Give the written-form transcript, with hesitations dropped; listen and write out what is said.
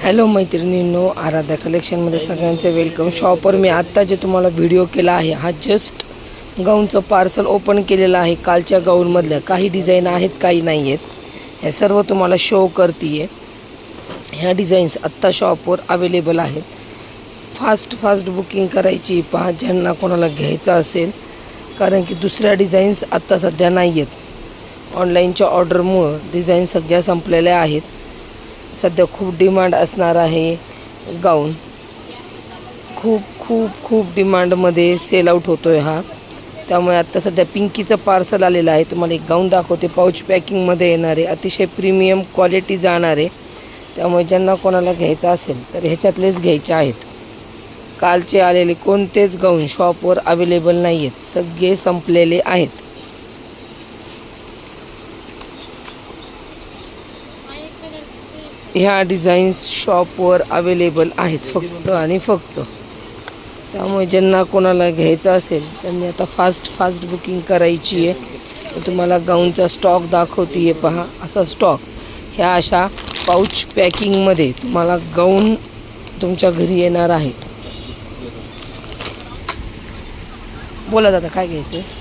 Hello मैत्रिणींनो, आराध्या कलेक्शनमध्ये सगळ्यांचं welcome. शॉपवर मी आत्ता जे तुम्हाला व्हिडिओ केला आहे हा जस्ट गाऊनचं पार्सल ओपन केलेलं आहे. कालच्या गाऊनमधल्या काही डिझाईन आहेत, काही नाही आहेत. हे सर्व तुम्हाला शो करते आहे. ह्या डिझाईन्स आत्ता शॉपवर अवेलेबल आहेत. फास्ट बुकिंग करायची पहा ज्यांना कोणाला घ्यायचं असेल, कारण की दुसऱ्या डिझाईन्स आत्ता सध्या नाही आहेत. ऑनलाईनच्या ऑर्डरमुळं डिझाईन सगळ्या संपलेल्या आहेत. सध्या खूप डिमांड असणार आहे गाऊन. खूप डिमांडमध्ये सेल आउट होतो आहे हा. त्यामुळे आत्ता सध्या पिंकीचं पार्सल आलेलं आहे. तुम्हाला एक गाऊन दाखवते. पाऊच पॅकिंगमध्ये येणार आहे, अतिशय प्रीमियम क्वालिटी जाणार आहे. त्यामुळे ज्यांना कोणाला घ्यायचं असेल तर ह्याच्यातलेच घ्यायचे आहेत. कालचे आलेले कोणतेच गाऊन शॉपवर अवेलेबल नाही आहेत, सगळे संपलेले आहेत. ह्या डिझाईन्स शॉपवर अवेलेबल आहेत फक्त आणि फक्त. त्यामुळे ज्यांना कोणाला घ्यायचं असेल त्यांनी आता फास्ट बुकिंग करायची आहे. तुम्हाला गाऊनचा स्टॉक दाखवते आहे पहा. असा स्टॉक ह्या अशा पाऊच पॅकिंगमध्ये तुम्हाला गाऊन तुमच्या घरी येणार आहे. बोला दादा, काय घ्यायचं?